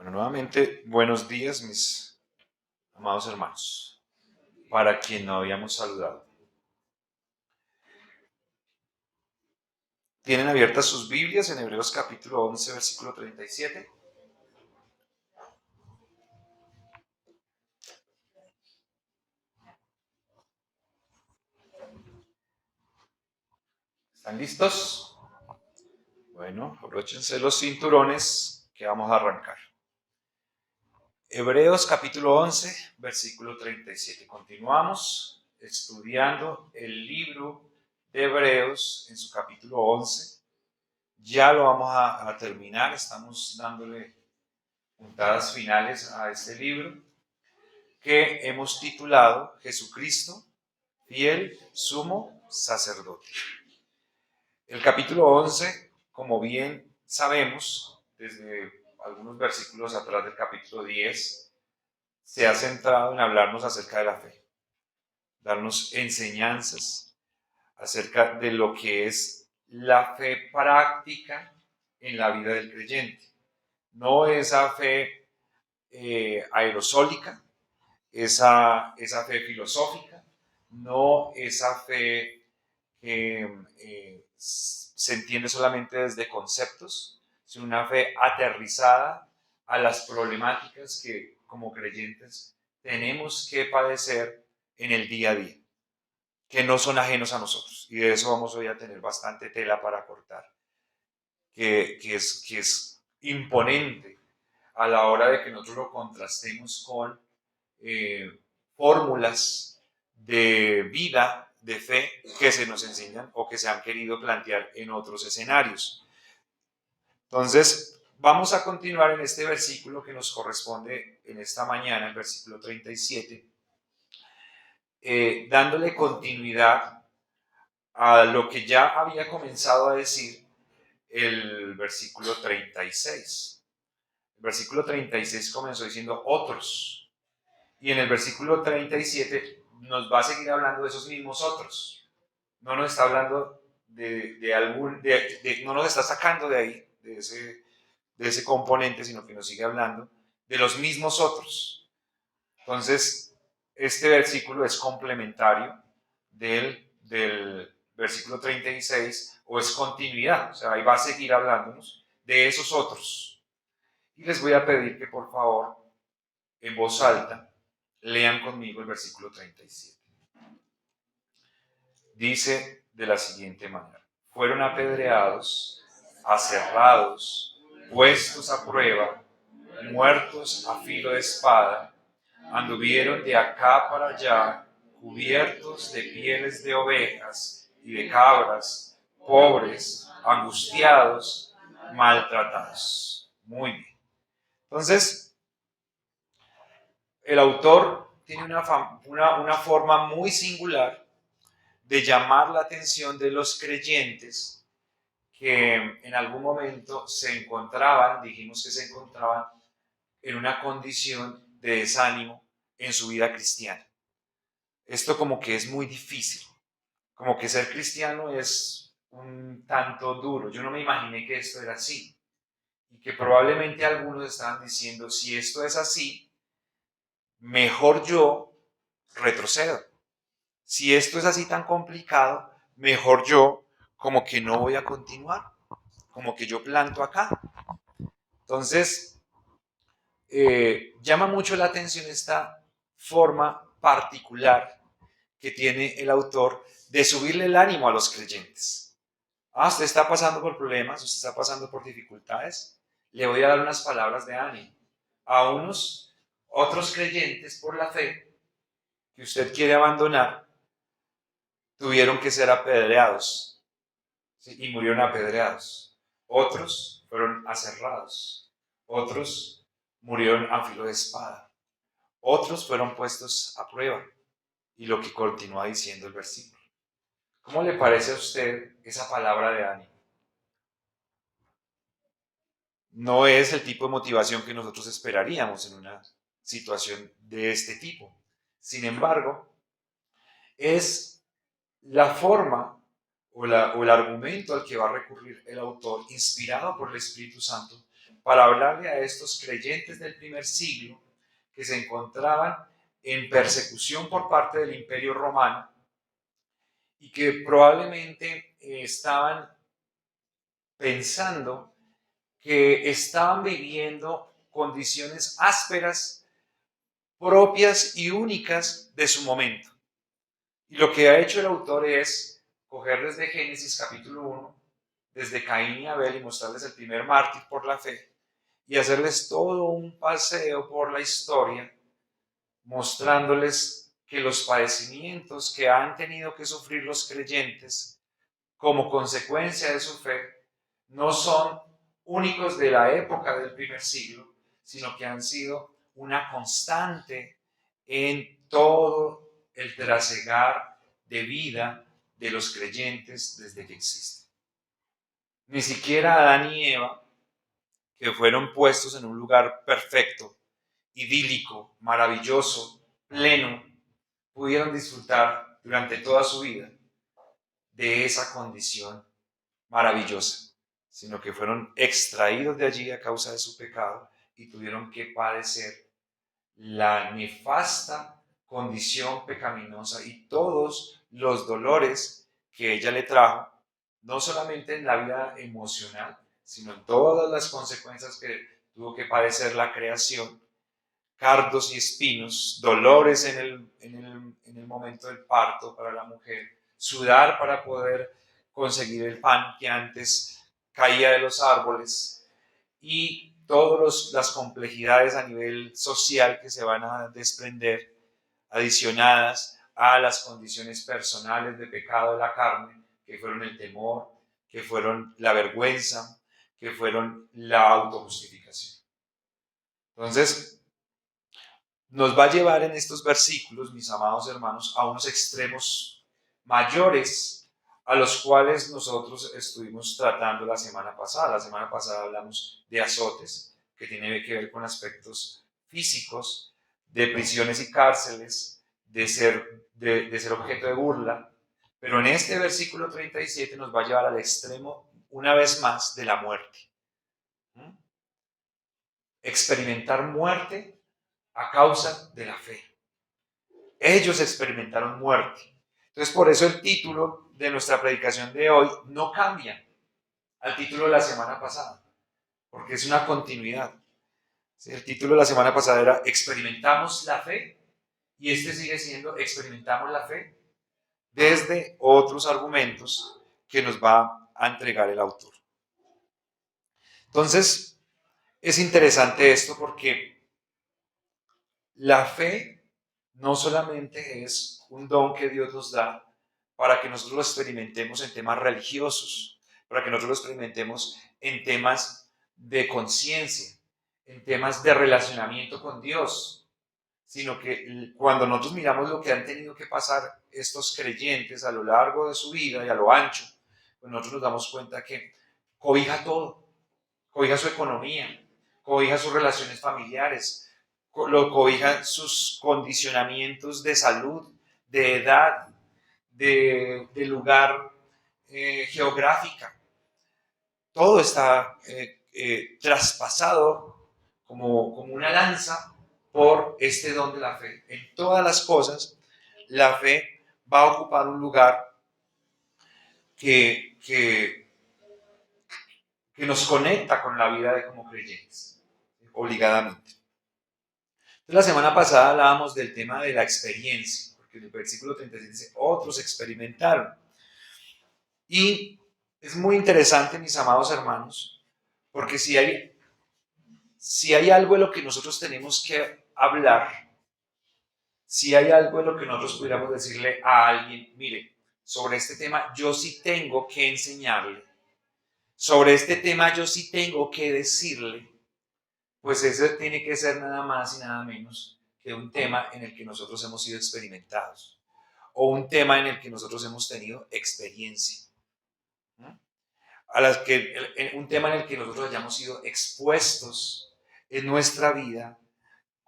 Bueno, nuevamente, buenos días, mis amados hermanos, para quien no habíamos saludado. ¿Tienen abiertas sus Biblias en Hebreos capítulo 11, versículo 37? ¿Están listos? Bueno, abróchense los cinturones que vamos a arrancar. Hebreos capítulo 11, versículo 37. Continuamos estudiando el libro de Hebreos en su capítulo 11. Ya lo vamos a terminar, estamos dándole puntadas finales a este libro que hemos titulado Jesucristo, fiel sumo sacerdote. El capítulo 11, como bien sabemos, desde algunos versículos atrás del capítulo 10, se ha centrado en hablarnos acerca de la fe, darnos enseñanzas acerca de lo que es la fe práctica en la vida del creyente. No esa fe aerosólica, esa fe filosófica, no esa fe que se entiende solamente desde conceptos, sino una fe aterrizada a las problemáticas que como creyentes tenemos que padecer en el día a día, que no son ajenos a nosotros. Y de eso vamos hoy a tener bastante tela para cortar, que es imponente a la hora de que nosotros lo contrastemos con fórmulas de vida, de fe, que se nos enseñan o que se han querido plantear en otros escenarios. Entonces, vamos a continuar en este versículo que nos corresponde en esta mañana, el versículo 37, dándole continuidad a lo que ya había comenzado a decir el versículo 36. El versículo 36 comenzó diciendo otros. Y en el versículo 37 nos va a seguir hablando de esos mismos otros. No nos está hablando no nos está sacando de ahí, de ese componente, sino que nos sigue hablando de los mismos otros. Entonces, este versículo es complementario del versículo 36 o es continuidad, o sea, ahí va a seguir hablándonos de esos otros. Y les voy a pedir que por favor, en voz alta, lean conmigo el versículo 37. Dice de la siguiente manera: fueron apedreados, aserrados, puestos a prueba, muertos a filo de espada, anduvieron de acá para allá, cubiertos de pieles de ovejas y de cabras, pobres, angustiados, maltratados. Muy bien. Entonces, el autor tiene una forma muy singular de llamar la atención de los creyentes que en algún momento se encontraban, dijimos que se encontraban en una condición de desánimo en su vida cristiana. Esto como que es muy difícil, como que ser cristiano es un tanto duro. Yo no me imaginé que esto era así y que probablemente algunos estaban diciendo, si esto es así, mejor yo retrocedo. Si esto es así tan complicado, mejor yo como que no voy a continuar, como que yo planto acá. Entonces, llama mucho la atención esta forma particular que tiene el autor de subirle el ánimo a los creyentes. Usted está pasando por problemas, usted está pasando por dificultades, le voy a dar unas palabras de ánimo a otros creyentes por la fe que usted quiere abandonar, tuvieron que ser apedreados, ¿sí? Y murieron apedreados. Otros fueron aserrados, otros murieron a filo de espada, otros fueron puestos a prueba. Y lo que continúa diciendo el versículo. ¿Cómo le parece a usted esa palabra de ánimo? No es el tipo de motivación que nosotros esperaríamos en una situación de este tipo. Sin embargo, es la forma o el argumento al que va a recurrir el autor, inspirado por el Espíritu Santo, para hablarle a estos creyentes del primer siglo que se encontraban en persecución por parte del Imperio Romano y que probablemente estaban pensando que estaban viviendo condiciones ásperas, propias y únicas de su momento. Y lo que ha hecho el autor es coger desde Génesis capítulo 1, desde Caín y Abel, y mostrarles el primer mártir por la fe, y hacerles todo un paseo por la historia, mostrándoles que los padecimientos que han tenido que sufrir los creyentes como consecuencia de su fe no son únicos de la época del primer siglo, sino que han sido una constante en todo el trasegar de vida de los creyentes desde que existen. Ni siquiera Adán y Eva, que fueron puestos en un lugar perfecto, idílico, maravilloso, pleno, pudieron disfrutar durante toda su vida de esa condición maravillosa, sino que fueron extraídos de allí a causa de su pecado y tuvieron que padecer la nefasta condición pecaminosa y todos los dolores que ella le trajo, no solamente en la vida emocional, sino en todas las consecuencias que tuvo que padecer la creación, cardos y espinos, dolores en el momento del parto para la mujer, sudar para poder conseguir el pan que antes caía de los árboles y todas las complejidades a nivel social que se van a desprender, adicionadas a las condiciones personales de pecado de la carne, que fueron el temor, que fueron la vergüenza, que fueron la autojustificación. Entonces, nos va a llevar en estos versículos, mis amados hermanos, a unos extremos mayores a los cuales nosotros estuvimos tratando la semana pasada. La semana pasada hablamos de azotes, que tiene que ver con aspectos físicos, de prisiones y cárceles, de ser objeto de burla. Pero en este versículo 37 nos va a llevar al extremo, una vez más, de la muerte. Experimentar muerte a causa de la fe. Ellos experimentaron muerte. Entonces, por eso el título de nuestra predicación de hoy no cambia al título de la semana pasada, porque es una continuidad. El título de la semana pasada era Experimentamos la fe, y este sigue siendo Experimentamos la fe desde otros argumentos que nos va a entregar el autor. Entonces, es interesante esto porque la fe no solamente es un don que Dios nos da para que nosotros lo experimentemos en temas religiosos, para que nosotros lo experimentemos en temas de conciencia, en temas de relacionamiento con Dios, sino que cuando nosotros miramos lo que han tenido que pasar estos creyentes a lo largo de su vida y a lo ancho, pues nosotros nos damos cuenta que cobija todo, cobija su economía, cobija sus relaciones familiares, lo cobija sus condicionamientos de salud, de edad, de lugar geográfica. Todo está traspasado como una lanza por este don de la fe. En todas las cosas, la fe va a ocupar un lugar que nos conecta con la vida de como creyentes, obligadamente. Entonces, la semana pasada hablábamos del tema de la experiencia, porque en el versículo 36 dice, otros experimentaron. Y es muy interesante, mis amados hermanos, porque si hay algo en lo que nosotros tenemos que hablar, si hay algo en lo que nosotros pudiéramos decirle a alguien, mire, sobre este tema yo sí tengo que enseñarle, sobre este tema yo sí tengo que decirle, pues ese tiene que ser nada más y nada menos que un tema en el que nosotros hemos sido experimentados o un tema en el que nosotros hemos tenido experiencia. Un tema en el que nosotros hayamos sido expuestos en nuestra vida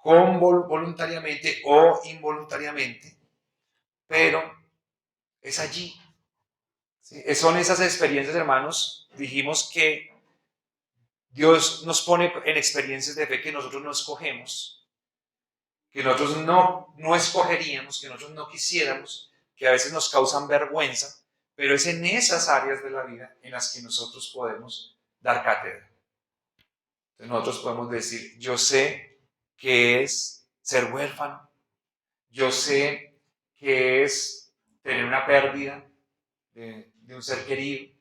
voluntariamente o involuntariamente, pero es allí. ¿Sí? Son esas experiencias, hermanos, dijimos que Dios nos pone en experiencias de fe que nosotros no escogemos, que nosotros no escogeríamos, que nosotros no quisiéramos, que a veces nos causan vergüenza, pero es en esas áreas de la vida en las que nosotros podemos dar cátedra. Entonces nosotros podemos decir, yo sé qué es ser huérfano, yo sé qué es tener una pérdida de un ser querido,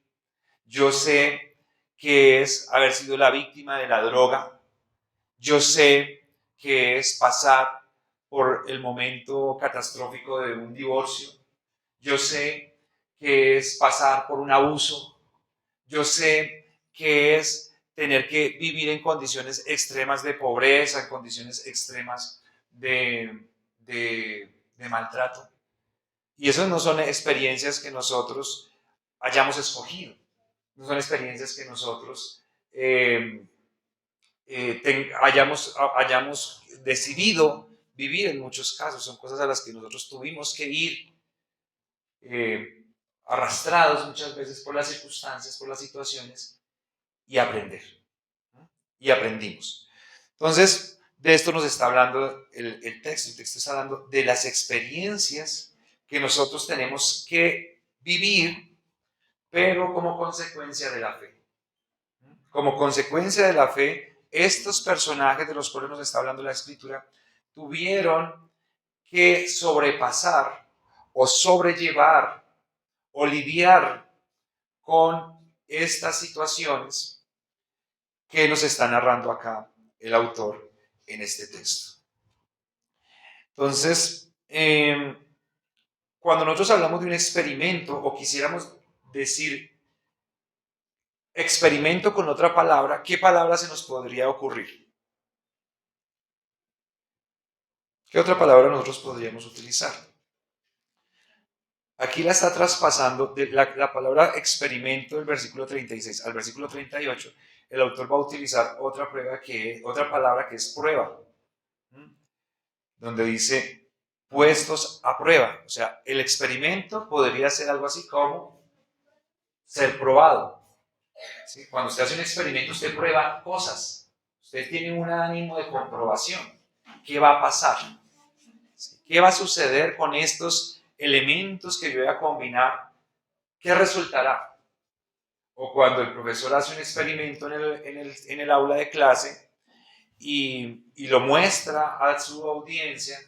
yo sé qué es haber sido la víctima de la droga, yo sé qué es pasar por el momento catastrófico de un divorcio, yo sé qué es pasar por un abuso, yo sé qué es tener que vivir en condiciones extremas de pobreza, en condiciones extremas de maltrato. Y esas no son experiencias que nosotros hayamos escogido, no son experiencias que nosotros hayamos decidido vivir en muchos casos, son cosas a las que nosotros tuvimos que ir arrastrados muchas veces por las circunstancias, por las situaciones y aprender. ¿No? Y aprendimos. Entonces, de esto nos está hablando el texto está hablando de las experiencias que nosotros tenemos que vivir, pero como consecuencia de la fe. Como consecuencia de la fe, estos personajes de los cuales nos está hablando la Escritura tuvieron que sobrepasar o sobrellevar o lidiar con estas situaciones que nos está narrando acá el autor en este texto. Entonces, cuando nosotros hablamos de un experimento o quisiéramos decir experimento con otra palabra, ¿qué palabra se nos podría ocurrir? ¿Qué otra palabra nosotros podríamos utilizar? Aquí la está traspasando de la palabra experimento del versículo 36 al versículo 38. El autor va a utilizar otra palabra que es prueba, donde dice puestos a prueba. O sea, el experimento podría ser algo así como ser probado. ¿Sí? Cuando usted hace un experimento, usted prueba cosas. Usted tiene un ánimo de comprobación. ¿Qué va a pasar? ¿Qué va a suceder con estos elementos que yo voy a combinar? ¿Qué resultará? O cuando el profesor hace un experimento en el aula de clase y lo muestra a su audiencia,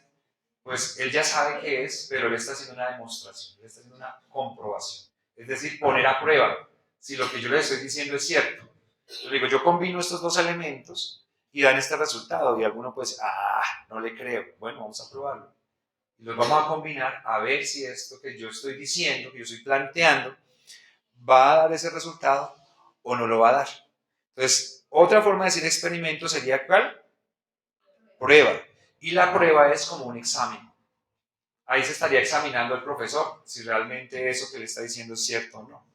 pues él ya sabe qué es, pero él está haciendo una demostración, él está haciendo una comprobación. Es decir, poner a prueba si lo que yo le estoy diciendo es cierto. Yo le digo, yo combino estos dos elementos y dan este resultado. Y alguno puede decir, no le creo. Bueno, vamos a probarlo. Y los vamos a combinar a ver si esto que yo estoy diciendo, que yo estoy planteando, va a dar ese resultado o no lo va a dar. Entonces, otra forma de decir experimento sería ¿cuál? Prueba. Y la prueba es como un examen. Ahí se estaría examinando el profesor si realmente eso que le está diciendo es cierto o no.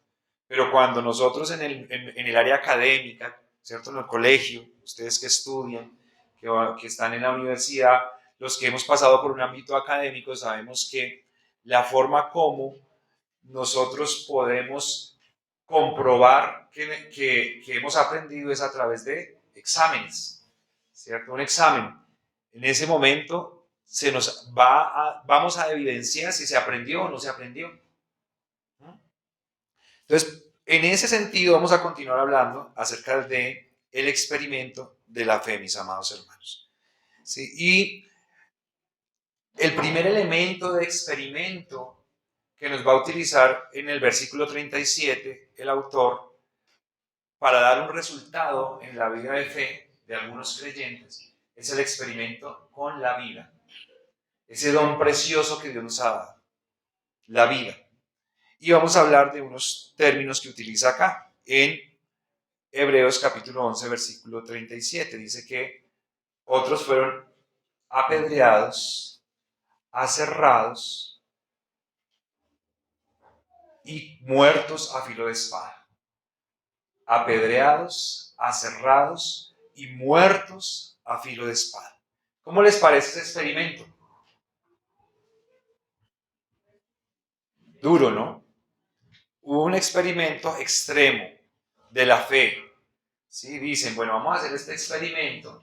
Pero cuando nosotros en el área académica, ¿cierto? En el colegio, ustedes que estudian, que están en la universidad, los que hemos pasado por un ámbito académico, sabemos que la forma como nosotros podemos comprobar que hemos aprendido es a través de exámenes, ¿cierto? Un examen. En ese momento vamos a evidenciar si se aprendió o no se aprendió. Entonces, en ese sentido vamos a continuar hablando acerca de el experimento de la fe, mis amados hermanos. ¿Sí? Y el primer elemento de experimento que nos va a utilizar en el versículo 37 el autor para dar un resultado en la vida de fe de algunos creyentes es el experimento con la vida. Ese don precioso que Dios nos ha dado, la vida. Y vamos a hablar de unos términos que utiliza acá en Hebreos capítulo 11, versículo 37. Dice que otros fueron apedreados, aserrados y muertos a filo de espada. Apedreados, aserrados y muertos a filo de espada. ¿Cómo les parece ese experimento? Duro, ¿no? Hubo un experimento extremo de la fe, ¿sí? Dicen, bueno, vamos a hacer este experimento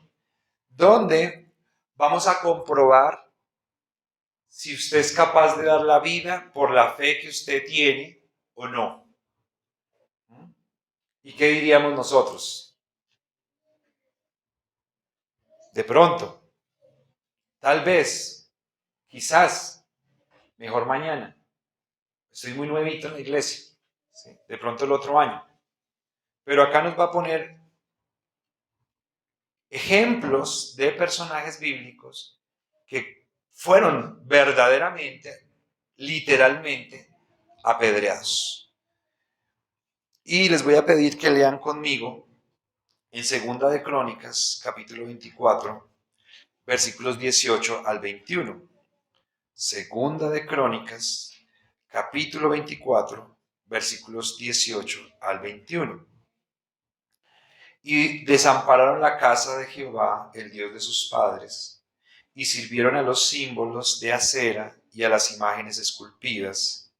donde vamos a comprobar si usted es capaz de dar la vida por la fe que usted tiene o no. ¿Y qué diríamos nosotros? De pronto, tal vez, quizás, mejor mañana. Estoy muy nuevito en la iglesia, ¿sí? De pronto el otro año. Pero acá nos va a poner ejemplos de personajes bíblicos que fueron verdaderamente, literalmente, apedreados. Y les voy a pedir que lean conmigo en Segunda de Crónicas, capítulo 24, versículos 18 al 21. Segunda de Crónicas, capítulo 24, versículos 18 al 21. Y desampararon la casa de Jehová, el Dios de sus padres, y sirvieron a los símbolos de acera y a las imágenes esculpidas.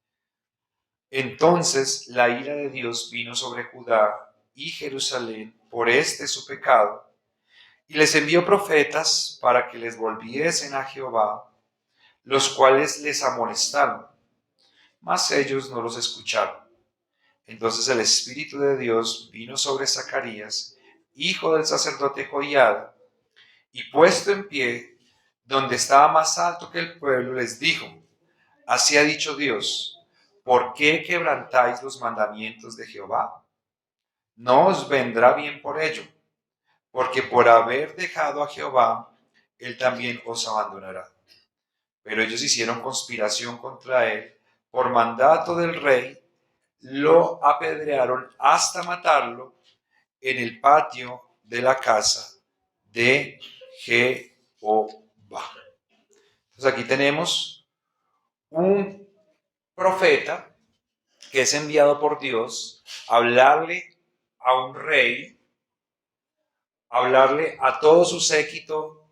Entonces la ira de Dios vino sobre Judá y Jerusalén por este su pecado, y les envió profetas para que les volviesen a Jehová, los cuales les amonestaron, mas ellos no los escucharon. Entonces el Espíritu de Dios vino sobre Zacarías, hijo del sacerdote Joiada, y puesto en pie, donde estaba más alto que el pueblo, les dijo: Así ha dicho Dios, ¿por qué quebrantáis los mandamientos de Jehová? No os vendrá bien por ello, porque por haber dejado a Jehová, él también os abandonará. Pero ellos hicieron conspiración contra él, por mandato del rey, lo apedrearon hasta matarlo en el patio de la casa de Jehová. Entonces aquí tenemos un profeta que es enviado por Dios a hablarle a un rey, a hablarle a todo su séquito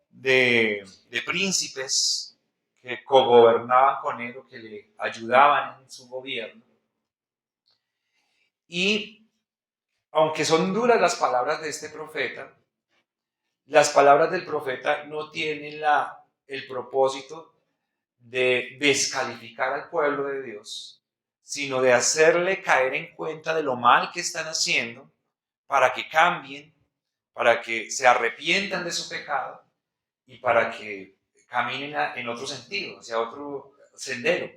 de príncipes que cogobernaban con él o que le ayudaban en su gobierno. Y aunque son duras las palabras de este profeta, las palabras del profeta no tienen el propósito de descalificar al pueblo de Dios, sino de hacerle caer en cuenta de lo mal que están haciendo para que cambien, para que se arrepientan de su pecado y para que caminen en otro sentido, hacia otro sendero.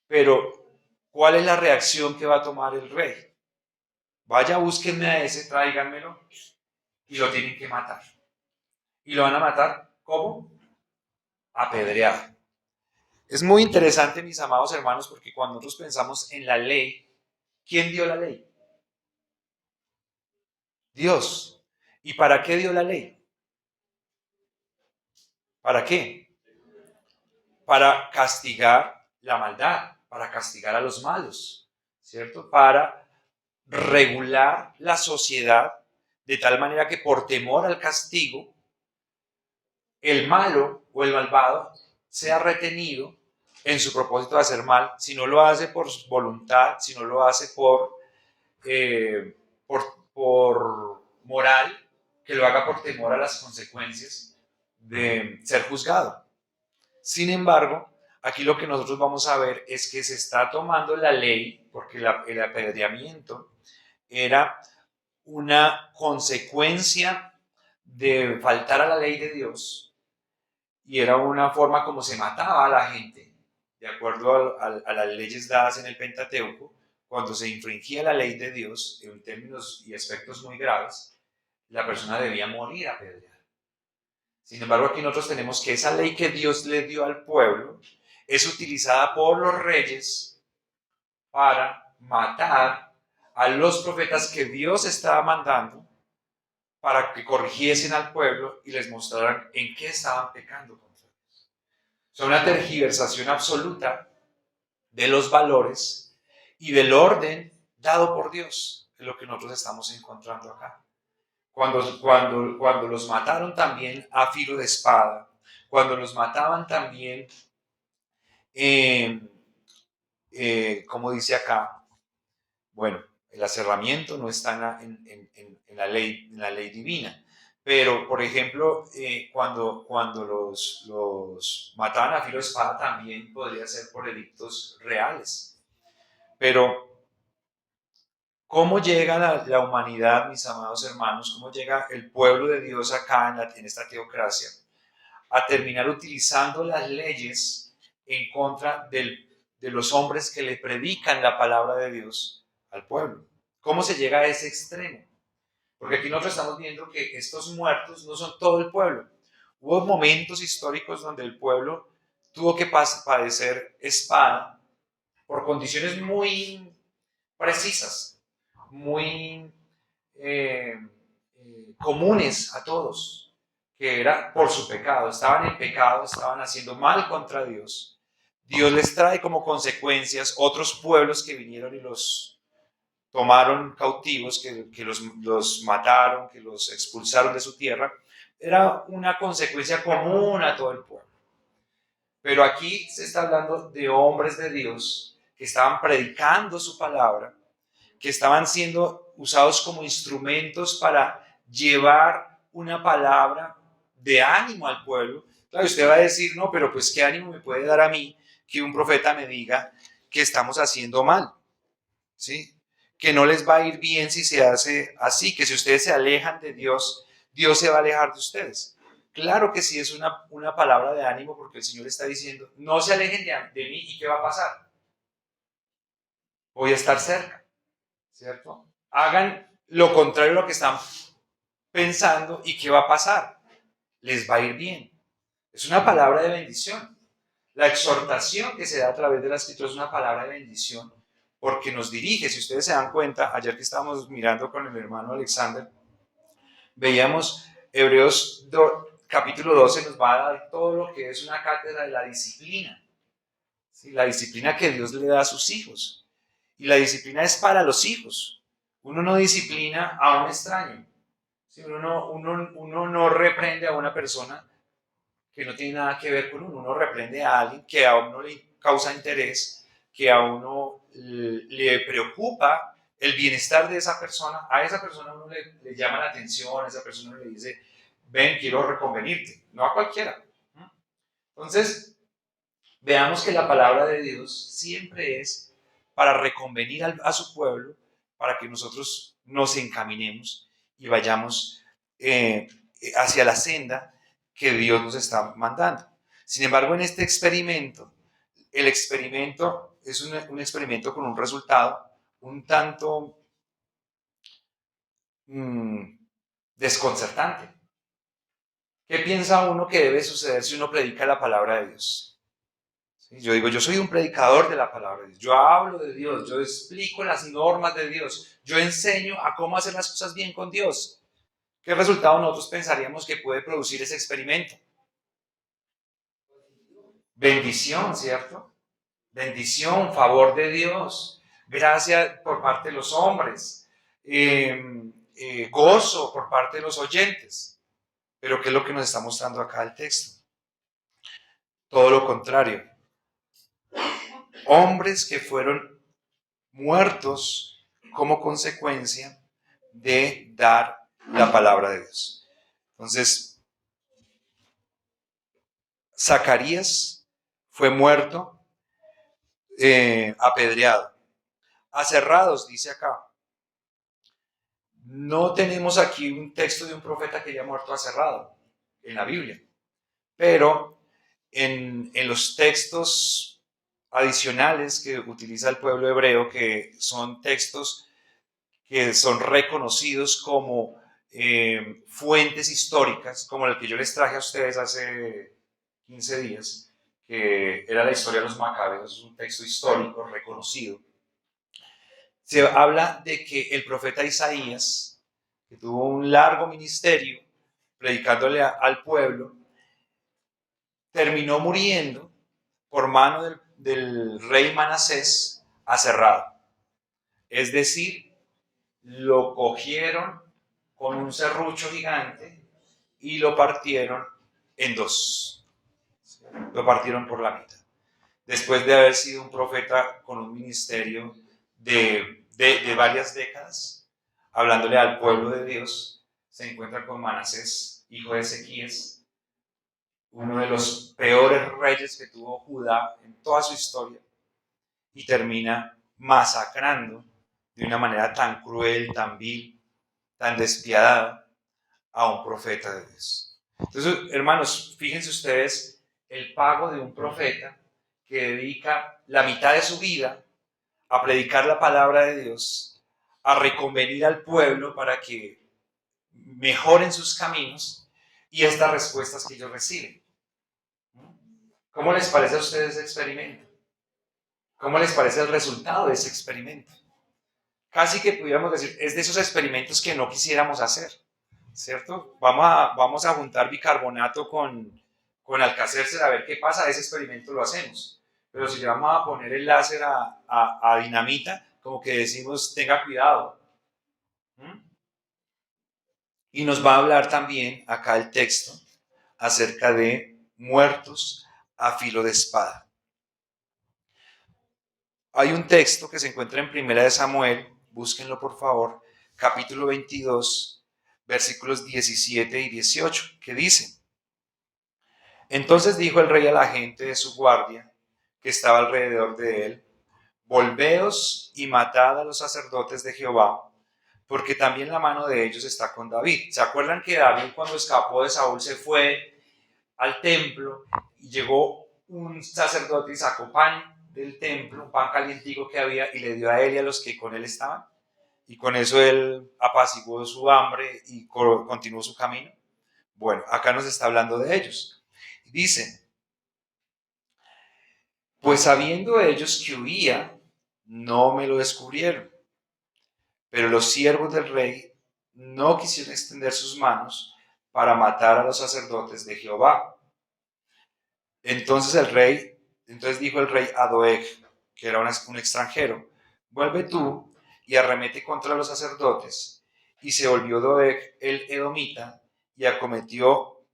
Pero, ¿cuál es la reacción que va a tomar el rey? Vaya, búsquenme a ese, tráiganmelo y lo tienen que matar. ¿Y lo van a matar? ¿Cómo? Apedreado. Es muy interesante, mis amados hermanos, porque cuando nosotros pensamos en la ley, ¿quién dio la ley? Dios. ¿Y para qué dio la ley? ¿Para qué? Para castigar la maldad, para castigar a los malos, ¿cierto? Para regular la sociedad de tal manera que por temor al castigo, el malo o el malvado sea retenido en su propósito de hacer mal, si no lo hace por voluntad, si no lo hace por moral, que lo haga por temor a las consecuencias de ser juzgado. Sin embargo, aquí lo que nosotros vamos a ver es que se está tomando la ley, porque el apedreamiento era una consecuencia de faltar a la ley de Dios y era una forma como se mataba a la gente, de acuerdo a las leyes dadas en el Pentateuco. Cuando se infringía la ley de Dios en términos y aspectos muy graves, la persona debía morir apedreada. Sin embargo, aquí nosotros tenemos que esa ley que Dios le dio al pueblo es utilizada por los reyes para matar a los profetas que Dios estaba mandando para que corrigiesen al pueblo y les mostraran en qué estaban pecando contra Dios. Es una tergiversación absoluta de los valores y del orden dado por Dios, es lo que nosotros estamos encontrando acá. Cuando los mataron también a filo de espada, cuando los mataban también, como dice acá, bueno, El aserramiento no está en la ley divina. Pero, por ejemplo, cuando los mataban a filo de espada, también podría ser por edictos reales. Pero, ¿cómo llega la humanidad, mis amados hermanos? ¿Cómo llega el pueblo de Dios acá en esta teocracia? A terminar utilizando las leyes en contra de los hombres que le predican la palabra de Dios al pueblo. ¿Cómo se llega a ese extremo? Porque aquí nosotros estamos viendo que estos muertos no son todo el pueblo. Hubo momentos históricos donde el pueblo tuvo que padecer espada por condiciones muy precisas, muy comunes a todos, que era por su pecado. Estaban en pecado, estaban haciendo mal contra Dios. Dios les trae como consecuencias otros pueblos que vinieron y los tomaron cautivos, que los mataron, que los expulsaron de su tierra. Era una consecuencia común a todo el pueblo. Pero aquí se está hablando de hombres de Dios que estaban predicando su palabra, que estaban siendo usados como instrumentos para llevar una palabra de ánimo al pueblo. Claro, usted va a decir, no, pero pues qué ánimo me puede dar a mí que un profeta me diga que estamos haciendo mal, ¿sí? Que no les va a ir bien si se hace así, que si ustedes se alejan de Dios, Dios se va a alejar de ustedes. Claro que sí es una palabra de ánimo porque el Señor está diciendo, no se alejen de mí y ¿qué va a pasar? Voy a estar cerca, ¿cierto? Hagan lo contrario a lo que están pensando y ¿qué va a pasar? Les va a ir bien. Es una palabra de bendición. La exhortación que se da a través de la Escritura es una palabra de bendición porque nos dirige. Si ustedes se dan cuenta, ayer que estábamos mirando con el hermano Alexander, veíamos Hebreos capítulo 12 nos va a dar todo lo que es una cátedra de la disciplina. ¿Sí? La disciplina que Dios le da a sus hijos. Y la disciplina es para los hijos. Uno no disciplina a un extraño. ¿Sí? Uno no reprende a una persona que no tiene nada que ver con uno. Uno reprende a alguien que a uno le causa interés, que a uno le preocupa el bienestar de esa persona. A esa persona uno le llama la atención, a esa persona uno le dice, ven, quiero reconvenirte. No a cualquiera. Entonces, veamos que la palabra de Dios siempre es para reconvenir a su pueblo, para que nosotros nos encaminemos y vayamos hacia la senda que Dios nos está mandando. Sin embargo, en este experimento, el experimento es un experimento con un resultado un tanto desconcertante. ¿Qué piensa uno que debe suceder si uno predica la palabra de Dios? ¿Sí? Yo digo, yo soy un predicador de la palabra de Dios, yo hablo de Dios, yo explico las normas de Dios, yo enseño a cómo hacer las cosas bien con Dios. ¿Qué resultado nosotros pensaríamos que puede producir ese experimento? Bendición, ¿cierto? Bendición, favor de Dios, gracia por parte de los hombres, gozo por parte de los oyentes. Pero ¿qué es lo que nos está mostrando acá el texto? Todo lo contrario. Hombres que fueron muertos como consecuencia de dar la palabra de Dios. Entonces, Zacarías fue muerto, apedreado. Aserrados, dice acá. No tenemos aquí un texto de un profeta que haya muerto aserrado en la Biblia, pero en los textos adicionales que utiliza el pueblo hebreo, que son textos que son reconocidos como fuentes históricas, como el que yo les traje a ustedes hace 15 días, que era la historia de los macabeos, es un texto histórico reconocido. Se habla de que el profeta Isaías, que tuvo un largo ministerio predicándole al pueblo, terminó muriendo por mano del rey Manasés aserrado. Es decir, lo cogieron con un serrucho gigante y lo partieron en dos. Lo partieron por la mitad. Después de haber sido un profeta con un ministerio de de varias décadas, hablándole al pueblo de Dios, se encuentra con Manasés, hijo de Ezequías, uno de los peores reyes que tuvo Judá en toda su historia, y termina masacrando de una manera tan cruel, tan vil, tan despiadada a un profeta de Dios. Entonces, hermanos, fíjense ustedes el pago de un profeta que dedica la mitad de su vida a predicar la palabra de Dios, a reconvenir al pueblo para que mejoren sus caminos, y estas respuestas que ellos reciben. ¿Cómo les parece a ustedes ese experimento? ¿Cómo les parece el resultado de ese experimento? Casi que pudiéramos decir, es de esos experimentos que no quisiéramos hacer, ¿cierto? Vamos a juntar bicarbonato con Alka-Seltzer a ver qué pasa, ese experimento lo hacemos. Pero si le vamos a poner el láser a dinamita, como que decimos, tenga cuidado. Y nos va a hablar también acá el texto acerca de muertos a filo de espada. Hay un texto que se encuentra en Primera de Samuel, búsquenlo por favor, capítulo 22, versículos 17 y 18, que dice: Entonces dijo el rey a la gente de su guardia, que estaba alrededor de él: Volveos y matad a los sacerdotes de Jehová, porque también la mano de ellos está con David. ¿Se acuerdan que David, cuando escapó de Saúl, se fue al templo y llegó un sacerdote y sacó pan del templo, pan calientico que había, y le dio a él y a los que con él estaban? Y con eso él apaciguó su hambre y continuó su camino. Bueno, acá nos está hablando de ellos. Dice: Pues sabiendo ellos que huía, no me lo descubrieron. Pero los siervos del rey no quisieron extender sus manos para matar a los sacerdotes de Jehová. Entonces dijo el rey a Doeg, que era un extranjero: Vuelve tú y arremete contra los sacerdotes. Y se volvió Doeg el edomita y acometió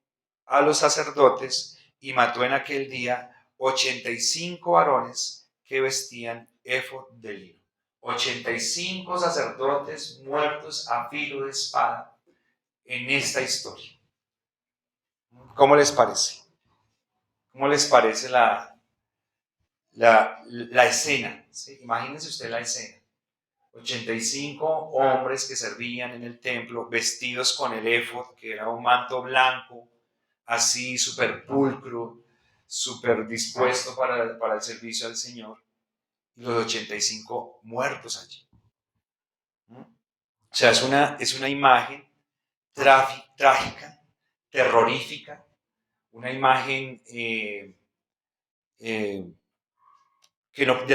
a los sacerdotes y mató en aquel día 85 varones que vestían éfod de lino. 85 sacerdotes muertos a filo de espada en esta historia. ¿Cómo les parece? ¿Cómo les parece la escena? ¿Sí? Imagínense usted la escena. 85 hombres que servían en el templo vestidos con el éfod, que era un manto blanco, así súper pulcro, súper dispuesto para el servicio al Señor, y los 85 muertos allí. O sea, es una imagen trágica, terrorífica, una imagen de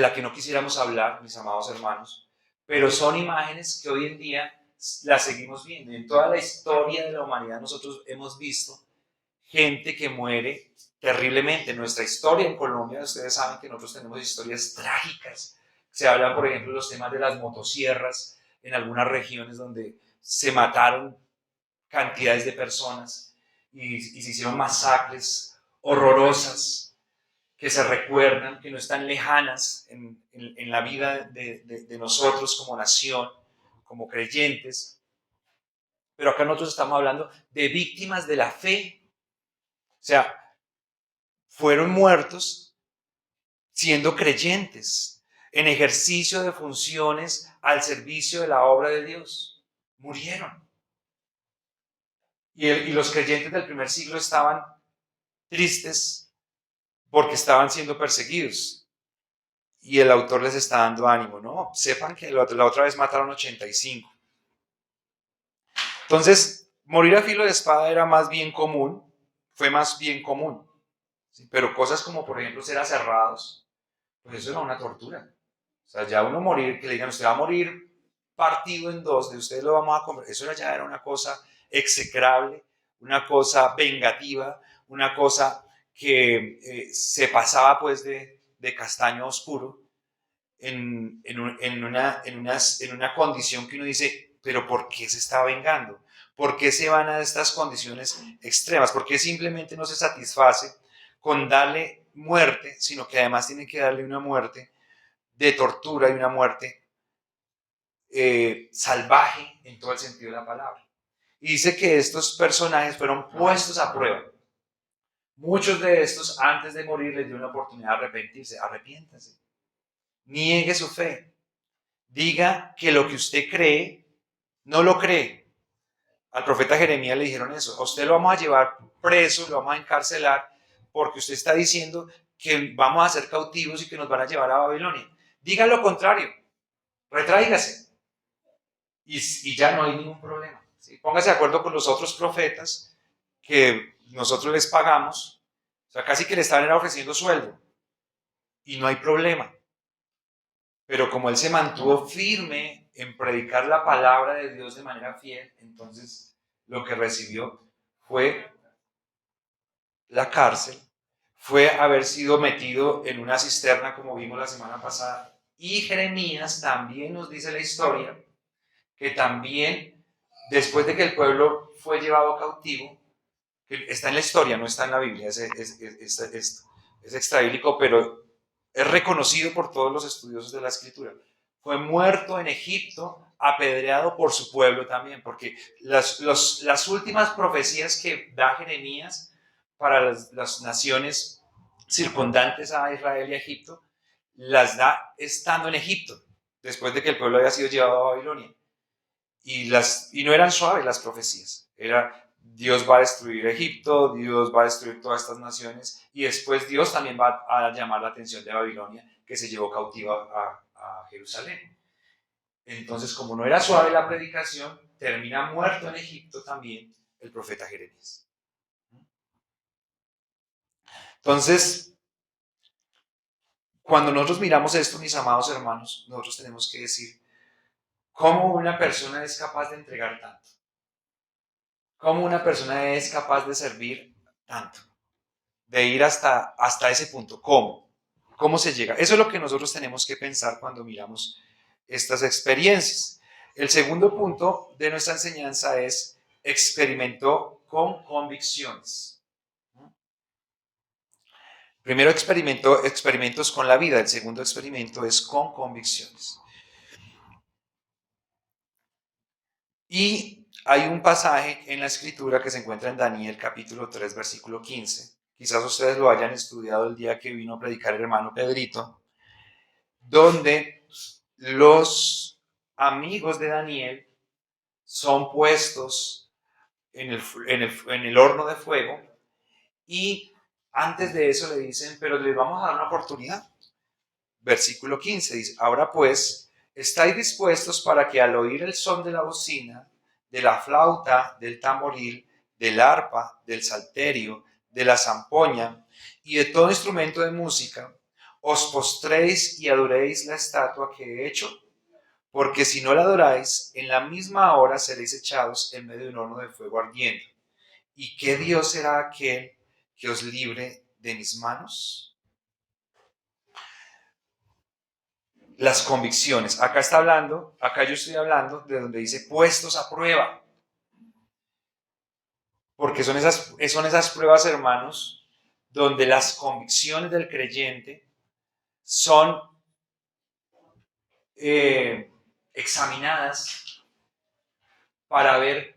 la que no quisiéramos hablar, mis amados hermanos, pero son imágenes que hoy en día las seguimos viendo. En toda la historia de la humanidad nosotros hemos visto gente que muere terriblemente. En nuestra historia en Colombia, ustedes saben que nosotros tenemos historias trágicas. Se hablan, por ejemplo, los temas de las motosierras en algunas regiones donde se mataron cantidades de personas y se hicieron masacres horrorosas que se recuerdan, que no están lejanas en la vida de nosotros como nación, como creyentes. Pero acá nosotros estamos hablando de víctimas de la fe. O sea, fueron muertos siendo creyentes, en ejercicio de funciones al servicio de la obra de Dios. Murieron. Y los creyentes del primer siglo estaban tristes porque estaban siendo perseguidos. Y el autor les está dando ánimo, ¿no? Sepan que la otra vez mataron 85. Entonces, morir a filo de espada era más bien común, fue más bien común. ¿Sí? Pero cosas como, por ejemplo, ser aserrados, pues eso era una tortura. O sea, ya uno morir, que le digan, usted va a morir partido en dos, de usted lo vamos a comer, eso ya era una cosa execrable, una cosa vengativa, una cosa que se pasaba pues de castaño oscuro en una condición que uno dice, pero ¿por qué se está vengando? ¿Por qué se van a estas condiciones extremas? ¿Por qué simplemente no se satisface con darle muerte, sino que además tiene que darle una muerte de tortura y una muerte salvaje en todo el sentido de la palabra. Y dice que estos personajes fueron puestos a prueba. Muchos de estos, antes de morir, les dio una oportunidad de arrepentirse. Arrepiéntase. Niegue su fe. Diga que lo que usted cree, no lo cree. Al profeta Jeremías le dijeron eso. A usted lo vamos a llevar preso, lo vamos a encarcelar, porque usted está diciendo que vamos a ser cautivos y que nos van a llevar a Babilonia. Diga lo contrario. Retráigase. Y ya no hay ningún problema. ¿Sí? Póngase de acuerdo con los otros profetas que nosotros les pagamos. O sea, casi que le estaban ofreciendo sueldo. Y no hay problema. Pero como él se mantuvo firme en predicar la palabra de Dios de manera fiel, entonces lo que recibió fue la cárcel, fue haber sido metido en una cisterna como vimos la semana pasada. Y Jeremías también nos dice la historia que también después de que el pueblo fue llevado cautivo, que está en la historia, no está en la Biblia, es extrabíblico, pero es reconocido por todos los estudiosos de la escritura. Fue muerto en Egipto, apedreado por su pueblo también, porque las últimas profecías que da Jeremías para las naciones circundantes a Israel y a Egipto, las da estando en Egipto, después de que el pueblo había sido llevado a Babilonia. Y no eran suaves las profecías, era Dios va a destruir Egipto, Dios va a destruir todas estas naciones, y después Dios también va a llamar la atención de Babilonia, que se llevó cautiva a Jerusalén. Entonces, como no era suave la predicación, termina muerto en Egipto también el profeta Jeremías. Entonces, cuando nosotros miramos esto, mis amados hermanos, nosotros tenemos que decir, ¿cómo una persona es capaz de entregar tanto? ¿Cómo una persona es capaz de servir tanto? De ir hasta ese punto. ¿Cómo? ¿Cómo se llega? Eso es lo que nosotros tenemos que pensar cuando miramos estas experiencias. El segundo punto de nuestra enseñanza es experimentó con convicciones. Primero experimentos con la vida, el segundo experimento es con convicciones. Y hay un pasaje en la escritura que se encuentra en Daniel capítulo 3 versículo 15. Quizás ustedes lo hayan estudiado el día que vino a predicar el hermano Pedrito, donde los amigos de Daniel son puestos en el horno de fuego y antes de eso le dicen, pero les vamos a dar una oportunidad. Versículo 15 dice, ahora pues, ¿estáis dispuestos para que al oír el son de la bocina, de la flauta, del tamboril, del arpa, del salterio, de la zampoña y de todo instrumento de música, os postréis y adoréis la estatua que he hecho? Porque si no la adoráis, en la misma hora seréis echados en medio de un horno de fuego ardiendo. ¿Y qué Dios será aquel que os libre de mis manos? Las convicciones. Acá yo estoy hablando de donde dice puestos a prueba. Porque son esas pruebas, hermanos, donde las convicciones del creyente son examinadas para ver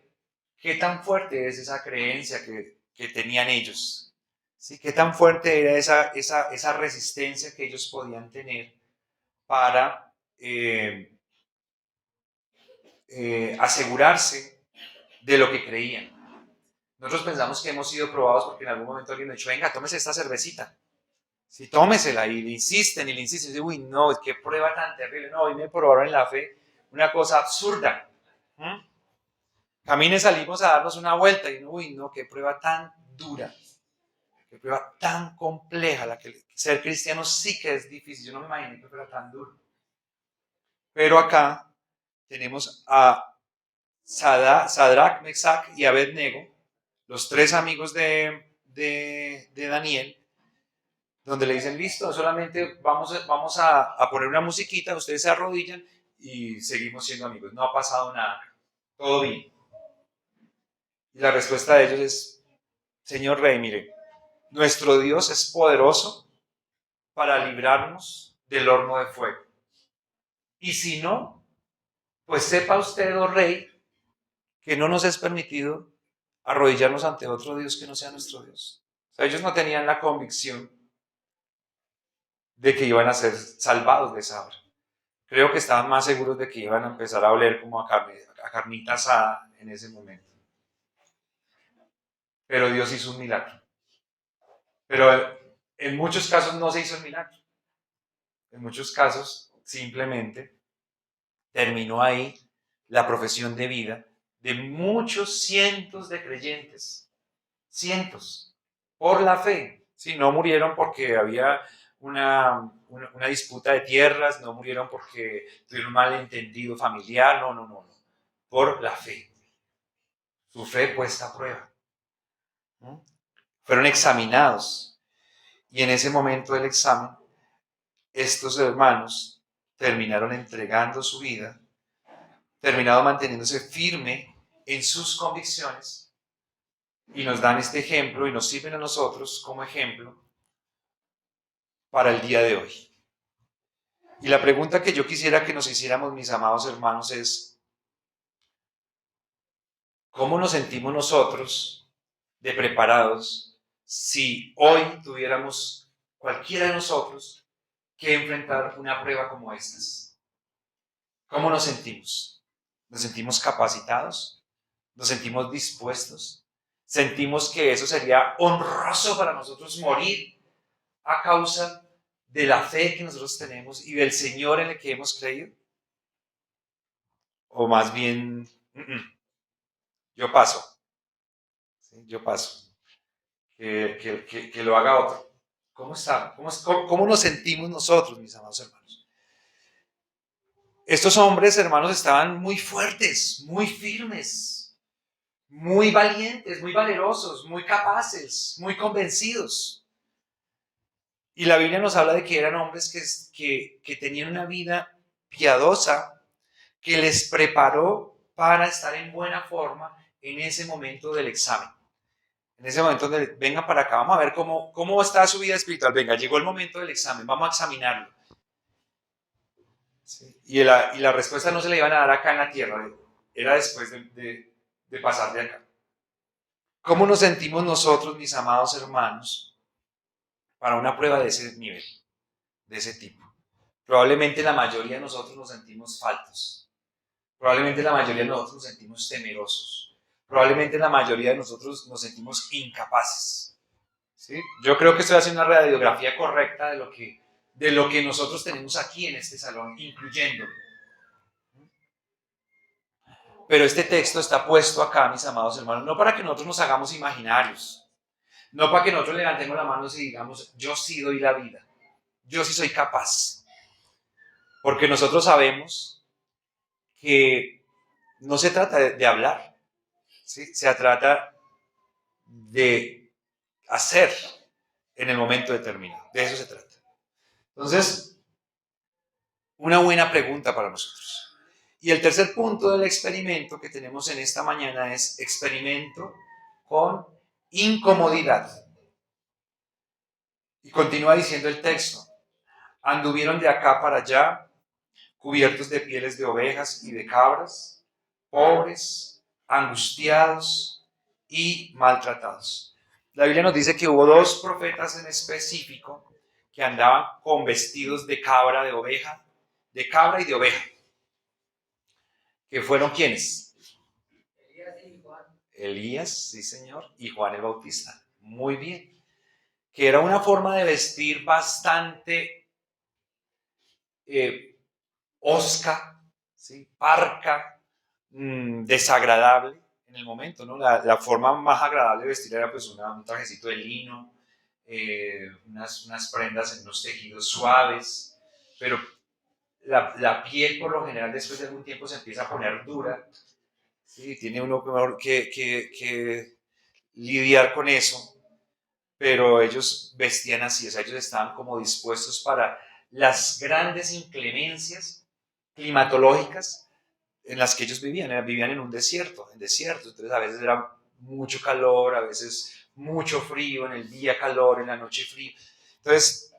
qué tan fuerte es esa creencia que tenían ellos. ¿Sí? Qué tan fuerte era esa resistencia que ellos podían tener para asegurarse de lo que creían. Nosotros pensamos que hemos sido probados porque en algún momento alguien nos ha dicho, venga, tómese esta cervecita. Sí, tómesela, y le insisten, y dice, uy, no, qué prueba tan terrible. No, hoy me probaron en la fe una cosa absurda. Camine, salimos a darnos una vuelta y uy, no, qué prueba tan dura, qué prueba tan compleja. Ser cristiano sí que es difícil. Yo no me imaginé que fuera tan duro. Pero acá tenemos a Sadrach, Mesach y Abednego, los tres amigos de Daniel, donde le dicen, listo, solamente vamos a poner una musiquita, ustedes se arrodillan y seguimos siendo amigos. No ha pasado nada, todo bien. Y la respuesta de ellos es, Señor Rey, mire, nuestro Dios es poderoso para librarnos del horno de fuego. Y si no, Pues sepa usted, oh rey, que no nos es permitido arrodillarnos ante otro Dios que no sea nuestro Dios. O sea, ellos no tenían la convicción de que iban a ser salvados de esa hora. Creo que estaban más seguros de que iban a empezar a oler como a carnita asada en ese momento. Pero Dios hizo un milagro. Pero en muchos casos no se hizo el milagro. En muchos casos simplemente terminó ahí la profesión de vida de muchos cientos de creyentes. Cientos. Por la fe. Sí, no murieron porque había una disputa de tierras, no murieron porque tuvieron un malentendido familiar, no. Por la fe. Su fe puesta a prueba. ¿No? Fueron examinados. Y en ese momento del examen, estos hermanos terminaron entregando su vida, terminaron manteniéndose firme en sus convicciones y nos dan este ejemplo y nos sirven a nosotros como ejemplo para el día de hoy. Y la pregunta que yo quisiera que nos hiciéramos, mis amados hermanos, es: ¿cómo nos sentimos nosotros de preparados si hoy tuviéramos cualquiera de nosotros que enfrentar una prueba como estas? ¿Cómo nos sentimos? ¿Nos sentimos capacitados? ¿Nos sentimos dispuestos? ¿Sentimos que eso sería honroso para nosotros morir a causa de la fe que nosotros tenemos y del Señor en el que hemos creído? O más bien, yo paso, ¿sí? Yo paso, que lo haga otro. ¿Cómo está? ¿Cómo nos sentimos nosotros, mis amados hermanos? Estos hombres, hermanos, estaban muy fuertes, muy firmes, muy valientes, muy valerosos, muy capaces, muy convencidos. Y la Biblia nos habla de que eran hombres que tenían una vida piadosa que les preparó para estar en buena forma en ese momento del examen. En ese momento donde vengan para acá, vamos a ver cómo está su vida espiritual. Venga, llegó el momento del examen, vamos a examinarlo. ¿Sí? Y la respuesta no se le iban a dar acá en la tierra, era después de pasar de acá. ¿Cómo nos sentimos nosotros, mis amados hermanos, para una prueba de ese nivel, de ese tipo? Probablemente la mayoría de nosotros nos sentimos faltos. Probablemente la mayoría de nosotros nos sentimos temerosos. Probablemente la mayoría de nosotros nos sentimos incapaces. ¿Sí? Yo creo que estoy haciendo una radiografía correcta de lo que nosotros tenemos aquí en este salón, incluyéndome. Pero este texto está puesto acá, mis amados hermanos, no para que nosotros nos hagamos imaginarios, no para que nosotros levantemos la mano y digamos: yo sí doy la vida, yo sí soy capaz. Porque nosotros sabemos que no se trata de hablar, ¿sí? Se trata de hacer en el momento determinado. De eso se trata. Entonces, una buena pregunta para nosotros. Y el tercer punto del experimento que tenemos en esta mañana es experimento con incomodidad. Y continúa diciendo el texto: anduvieron de acá para allá, cubiertos de pieles de ovejas y de cabras, pobres, angustiados y maltratados. La Biblia nos dice que hubo dos profetas en específico que andaban con vestidos de cabra, de oveja, de cabra y de oveja. ¿Que fueron quiénes? Elías, sí señor, y Juan el Bautista. Muy bien. Que era una forma de vestir bastante hosca, ¿sí? Parca, desagradable en el momento, ¿no? La forma más agradable de vestir era pues un trajecito de lino, unas prendas en unos tejidos suaves, pero la piel por lo general después de algún tiempo se empieza a poner dura, ¿sí? Tiene uno que lidiar con eso, pero ellos vestían así, o sea, ellos estaban como dispuestos para las grandes inclemencias climatológicas en las que ellos vivían en un desierto, entonces a veces era mucho calor, a veces mucho frío, en el día calor, en la noche frío, entonces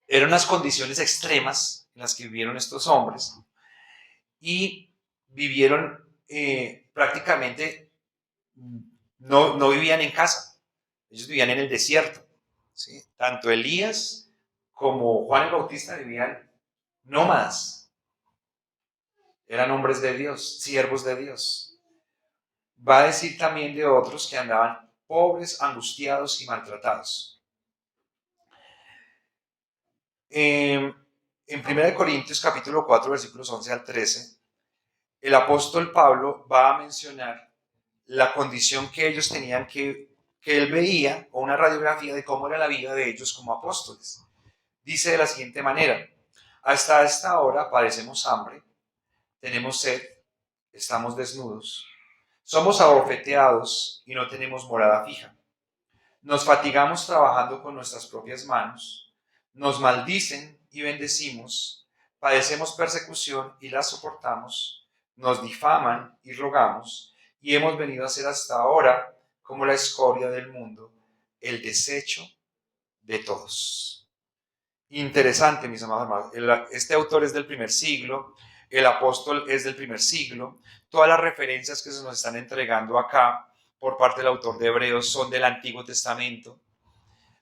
eran unas condiciones extremas en las que vivieron estos hombres, y vivieron prácticamente, no vivían en casa, ellos vivían en el desierto. ¿Sí? Tanto Elías como Juan el Bautista vivían nómadas, eran hombres de Dios, siervos de Dios. Va a decir también de otros que andaban pobres, angustiados y maltratados. En 1 Corintios capítulo 4, versículos 11 al 13, el apóstol Pablo va a mencionar la condición que ellos tenían, que él veía, o una radiografía de cómo era la vida de ellos como apóstoles. Dice de la siguiente manera: hasta esta hora padecemos hambre, tenemos sed, estamos desnudos, somos abofeteados y no tenemos morada fija. Nos fatigamos trabajando con nuestras propias manos, nos maldicen y bendecimos, padecemos persecución y la soportamos, nos difaman y rogamos, y hemos venido a ser hasta ahora como la escoria del mundo, el desecho de todos. Interesante, mis amados hermanos. Este autor es del primer siglo, el apóstol es del primer siglo, todas las referencias que se nos están entregando acá por parte del autor de Hebreos son del Antiguo Testamento,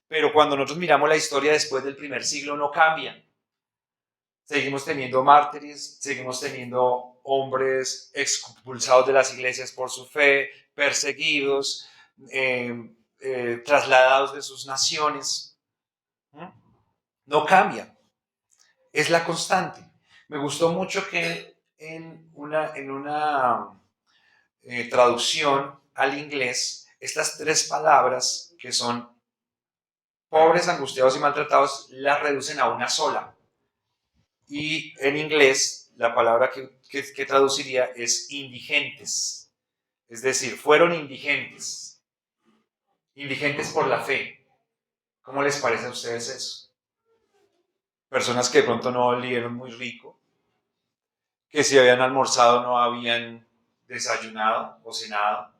pero cuando nosotros miramos la historia después del primer siglo no cambia. Seguimos teniendo mártires, seguimos teniendo hombres expulsados de las iglesias por su fe, perseguidos, trasladados de sus naciones. No cambia, es la constante. Me gustó mucho que en una traducción al inglés, estas tres palabras que son pobres, angustiados y maltratados, las reducen a una sola. Y en inglés, la palabra que traduciría es indigentes. Es decir, fueron indigentes. Indigentes por la fe. ¿Cómo les parece a ustedes eso? Personas que de pronto no olieron muy rico, que si habían almorzado no habían desayunado o cenado,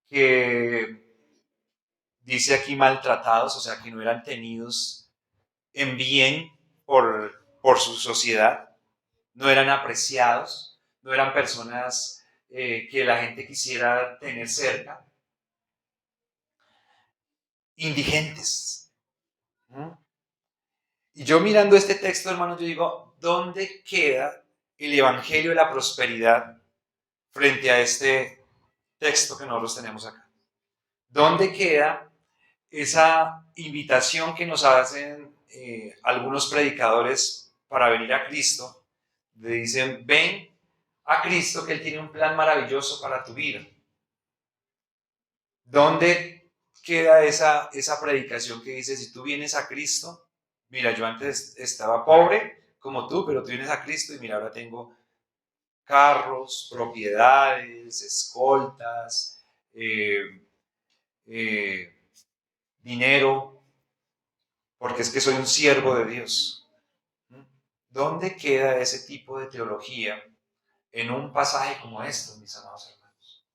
que dice aquí maltratados, o sea, que no eran tenidos en bien por su sociedad, no eran apreciados, no eran personas que la gente quisiera tener cerca. Indigentes. Y yo mirando este texto, hermanos, yo digo, ¿dónde queda el evangelio de la prosperidad frente a este texto que nosotros tenemos acá? ¿Dónde queda esa invitación que nos hacen algunos predicadores para venir a Cristo? Le dicen, ven a Cristo, que Él tiene un plan maravilloso para tu vida. ¿Dónde queda esa predicación que dice, si tú vienes a Cristo, mira, yo antes estaba pobre como tú, pero tú vienes a Cristo y mira, ahora tengo carros, propiedades, escoltas, dinero, porque es que soy un siervo de Dios. ¿Dónde queda ese tipo de teología en un pasaje como este, mis amados hermanos?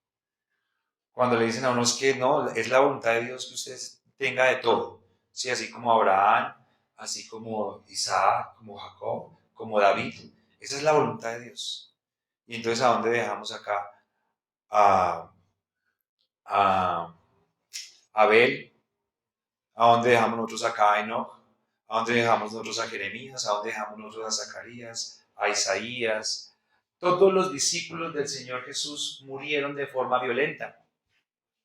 Cuando le dicen a unos que no, es la voluntad de Dios que usted tenga de todo, ¿sí? Así como Abraham, así como Isaac, como Jacob, como David, esa es la voluntad de Dios. Y entonces, ¿a dónde dejamos acá a Abel? ¿A dónde dejamos nosotros acá a Enoch? ¿A dónde dejamos nosotros a Jeremías? ¿A dónde dejamos nosotros a Zacarías? ¿A Isaías? Todos los discípulos del Señor Jesús murieron de forma violenta.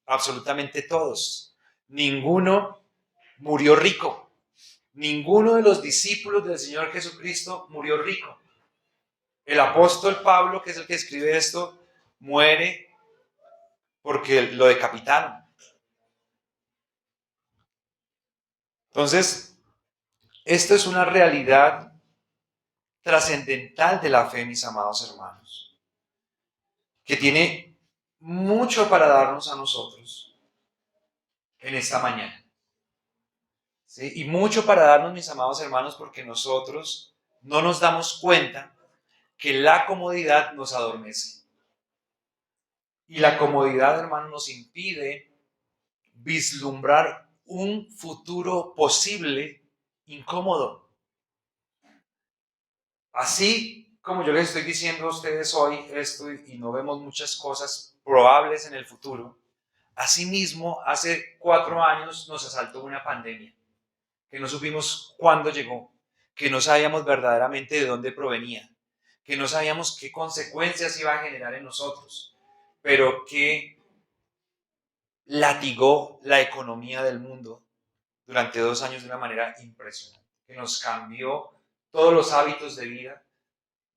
Absolutamente todos. Ninguno murió rico. Ninguno de los discípulos del Señor Jesucristo murió rico. El apóstol Pablo, que es el que escribe esto, muere porque lo decapitaron. Entonces, esto es una realidad trascendental de la fe, mis amados hermanos, que tiene mucho para darnos a nosotros en esta mañana. ¿Sí? Y mucho para darnos, mis amados hermanos, porque nosotros no nos damos cuenta que la comodidad nos adormece. Y la comodidad, hermano, nos impide vislumbrar un futuro posible incómodo. Así como yo les estoy diciendo a ustedes hoy esto y no vemos muchas cosas probables en el futuro, asimismo, hace 4 años nos asaltó una pandemia que no supimos cuándo llegó, que no sabíamos verdaderamente de dónde provenía, que no sabíamos qué consecuencias iba a generar en nosotros, pero que latigó la economía del mundo durante 2 años de una manera impresionante, que nos cambió todos los hábitos de vida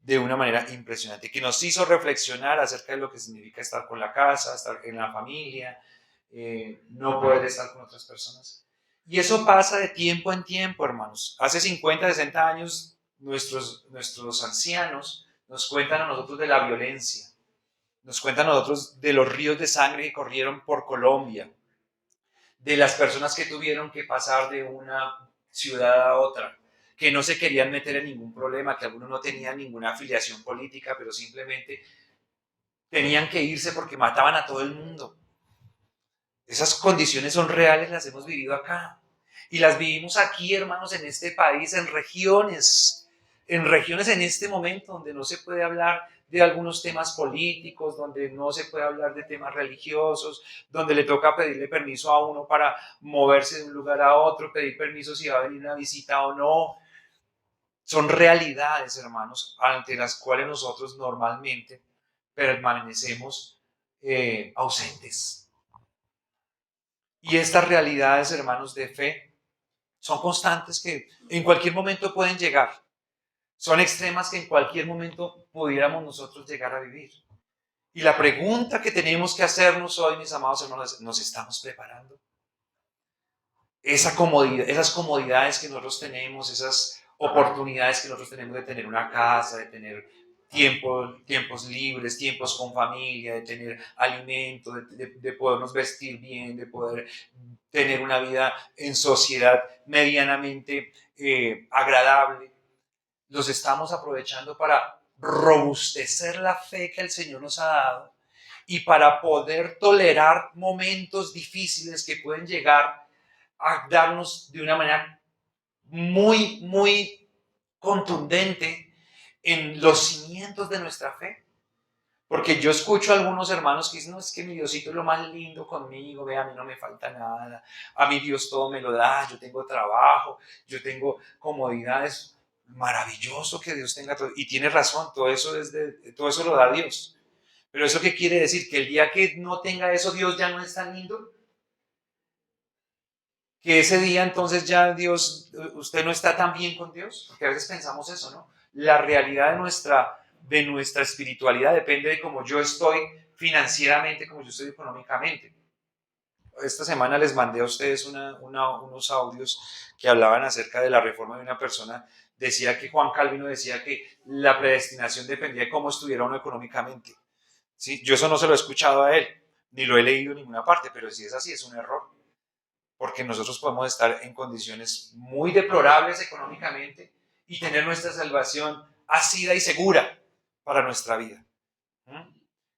de una manera impresionante, que nos hizo reflexionar acerca de lo que significa estar con la casa, estar en la familia, no poder estar con otras personas. Y eso pasa de tiempo en tiempo, hermanos. Hace 50, 60 años, nuestros ancianos nos cuentan a nosotros de la violencia, nos cuentan a nosotros de los ríos de sangre que corrieron por Colombia, de las personas que tuvieron que pasar de una ciudad a otra, que no se querían meter en ningún problema, que algunos no tenían ninguna afiliación política, pero simplemente tenían que irse porque mataban a todo el mundo. Esas condiciones son reales, las hemos vivido acá. Y las vivimos aquí, hermanos, en este país, en regiones en este momento donde no se puede hablar de algunos temas políticos, donde no se puede hablar de temas religiosos, donde le toca pedirle permiso a uno para moverse de un lugar a otro, pedir permiso si va a venir una visita o no. Son realidades, hermanos, ante las cuales nosotros normalmente permanecemos ausentes. Y estas realidades, hermanos, de fe son constantes que en cualquier momento pueden llegar. Son extremas que en cualquier momento pudiéramos nosotros llegar a vivir. Y la pregunta que tenemos que hacernos hoy, mis amados hermanos, ¿nos estamos preparando? Esas comodidades que nosotros tenemos, esas oportunidades que nosotros tenemos de tener una casa, de tener tiempos libres, tiempos con familia, de tener alimento, de podernos vestir bien, de poder tener una vida en sociedad medianamente agradable. Los estamos aprovechando para robustecer la fe que el Señor nos ha dado y para poder tolerar momentos difíciles que pueden llegar a darnos de una manera muy, muy contundente en los cimientos de nuestra fe. Porque yo escucho a algunos hermanos que dicen, no, es que mi Diosito es lo más lindo conmigo, ve, a mí no me falta nada, a mi Dios todo me lo da, yo tengo trabajo, yo tengo comodidades, maravilloso que Dios tenga todo, y tiene razón, todo eso lo da Dios. Pero ¿eso qué quiere decir? Que el día que no tenga eso, Dios ya no es tan lindo, que ese día entonces ya Dios, usted no está tan bien con Dios, porque a veces pensamos eso, ¿no? La realidad de nuestra espiritualidad depende de cómo yo estoy financieramente, cómo yo estoy económicamente. Esta semana les mandé a ustedes unos audios que hablaban acerca de la reforma de una persona. Decía que Juan Calvino decía que la predestinación dependía de cómo estuviera uno económicamente. ¿Sí? Yo eso no se lo he escuchado a él, ni lo he leído en ninguna parte, pero si es así, es un error. Porque nosotros podemos estar en condiciones muy deplorables económicamente y tener nuestra salvación asida y segura para nuestra vida.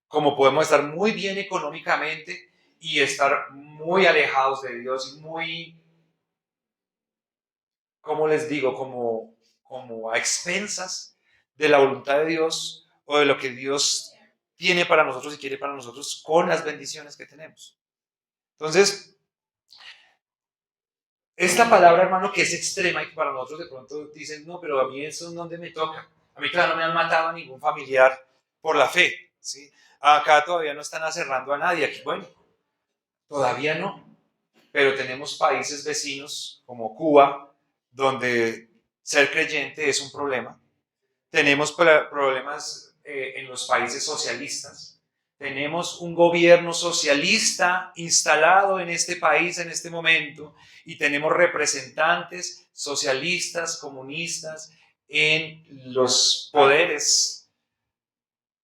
Como podemos estar muy bien económicamente y estar muy alejados de Dios y muy, ¿cómo les digo? Como a expensas de la voluntad de Dios o de lo que Dios tiene para nosotros y quiere para nosotros con las bendiciones que tenemos. Entonces, esta palabra, hermano, que es extrema y que para nosotros de pronto dicen, no, pero a mí eso es donde me toca. A mí todavía no me han matado a ningún familiar por la fe, ¿sí? Acá todavía no están aserrando a nadie. Aquí, bueno, todavía no. Pero tenemos países vecinos como Cuba, donde ser creyente es un problema. Tenemos problemas en los países socialistas. Tenemos un gobierno socialista instalado en este país en este momento y tenemos representantes socialistas, comunistas en los poderes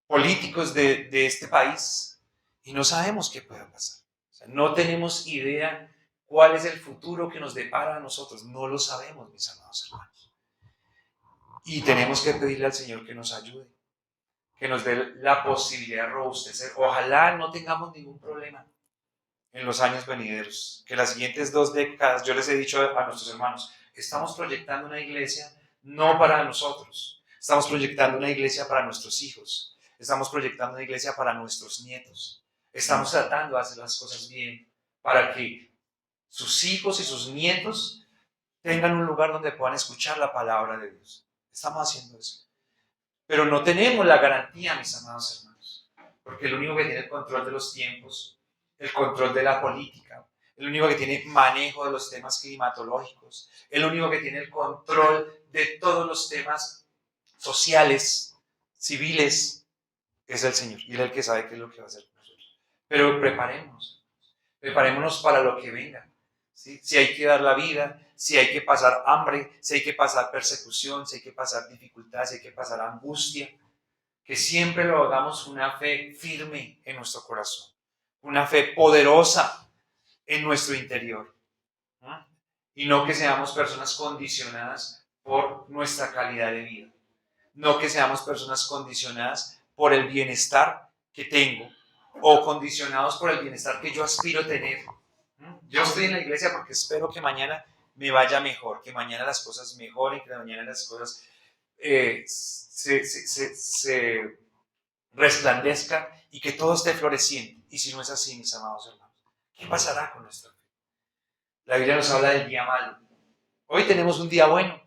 políticos de este país y no sabemos qué pueda pasar. O sea, no tenemos idea cuál es el futuro que nos depara a nosotros. No lo sabemos, mis amados hermanos. Y tenemos que pedirle al Señor que nos ayude, que nos dé la posibilidad de robustecer. Ojalá no tengamos ningún problema en los años venideros, que las siguientes 2 décadas, yo les he dicho a nuestros hermanos, estamos proyectando una iglesia no para nosotros, Estamos proyectando una iglesia para nuestros hijos. Estamos proyectando una iglesia para nuestros nietos. Estamos tratando de hacer las cosas bien para que sus hijos y sus nietos tengan un lugar donde puedan escuchar la palabra de Dios. Estamos haciendo eso. Pero no tenemos la garantía, mis amados hermanos, porque el único que tiene el control de los tiempos, el control de la política, el único que tiene manejo de los temas climatológicos, el único que tiene el control de todos los temas sociales, civiles, es el Señor. Y Él es el que sabe qué es lo que va a hacer con nosotros. Pero preparémonos para lo que venga. ¿Sí? Si hay que dar la vida, si hay que pasar hambre, si hay que pasar persecución, si hay que pasar dificultad, si hay que pasar angustia, que siempre lo hagamos con una fe firme en nuestro corazón, una fe poderosa en nuestro interior. ¿No? Y no que seamos personas condicionadas por nuestra calidad de vida, no que seamos personas condicionadas por el bienestar que tengo o condicionados por el bienestar que yo aspiro a tener. Yo estoy en la iglesia porque espero que mañana me vaya mejor, que mañana las cosas mejoren, que mañana las cosas se resplandezcan y que todo esté floreciendo. Y si no es así, mis amados hermanos, ¿qué pasará con nuestra fe? La Biblia nos habla del día malo. Hoy tenemos un día bueno,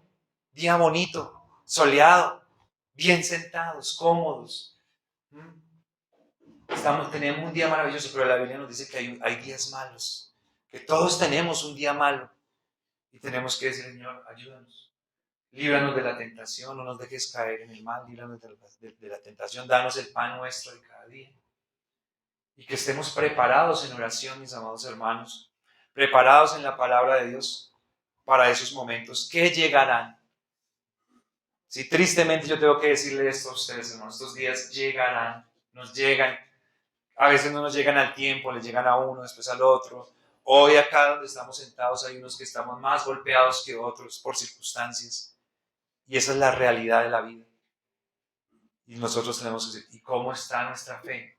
día bonito, soleado, bien sentados, cómodos. Tenemos un día maravilloso, pero la Biblia nos dice que hay días malos, que todos tenemos un día malo y tenemos que decir, Señor, ayúdanos, líbranos de la tentación, no nos dejes caer en el mal, líbranos de la tentación, danos el pan nuestro de cada día. Y que estemos preparados en oración, mis amados hermanos, preparados en la palabra de Dios para esos momentos que llegarán. Sí, tristemente yo tengo que decirle esto a ustedes, hermanos, estos días llegarán, nos llegan. A veces no nos llegan al tiempo, les llegan a uno, después al otro. Hoy acá donde estamos sentados hay unos que estamos más golpeados que otros por circunstancias. Y esa es la realidad de la vida. Y nosotros tenemos que decir, ¿y cómo está nuestra fe?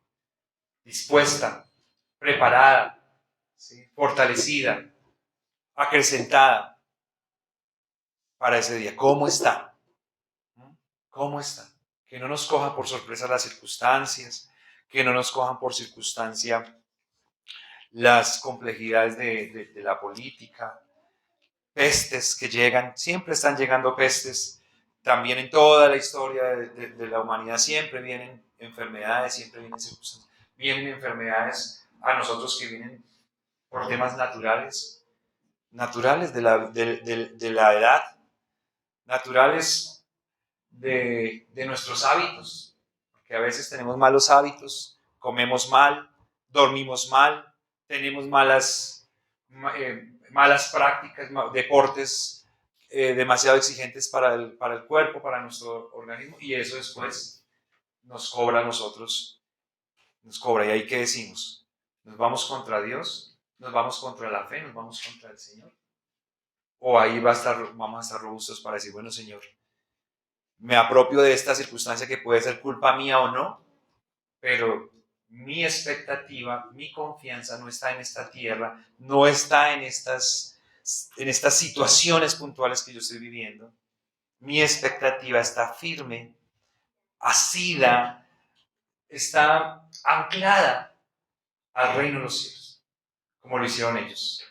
Dispuesta, preparada, ¿sí? Fortalecida, acrecentada para ese día. ¿Cómo está? ¿Cómo está? Que no nos cojan por sorpresa las circunstancias, que no nos cojan por circunstancia las complejidades de la política, pestes que llegan, siempre están llegando pestes, también en toda la historia de la humanidad siempre vienen enfermedades, siempre vienen circunstancias, vienen enfermedades a nosotros que vienen por temas naturales de la edad, naturales de nuestros hábitos, porque a veces tenemos malos hábitos, comemos mal, dormimos mal, tenemos malas prácticas, deportes demasiado exigentes para el cuerpo, para nuestro organismo, y eso después nos cobra a nosotros, nos cobra. ¿Y ahí qué decimos? ¿Nos vamos contra Dios? ¿Nos vamos contra la fe? ¿Nos vamos contra el Señor? ¿O ahí vamos a estar robustos para decir, bueno, Señor, me apropio de esta circunstancia que puede ser culpa mía o no, pero mi expectativa, mi confianza no está en esta tierra, no está en estas situaciones puntuales que yo estoy viviendo. Mi expectativa está firme, asida, está anclada al reino de los cielos, como lo hicieron ellos.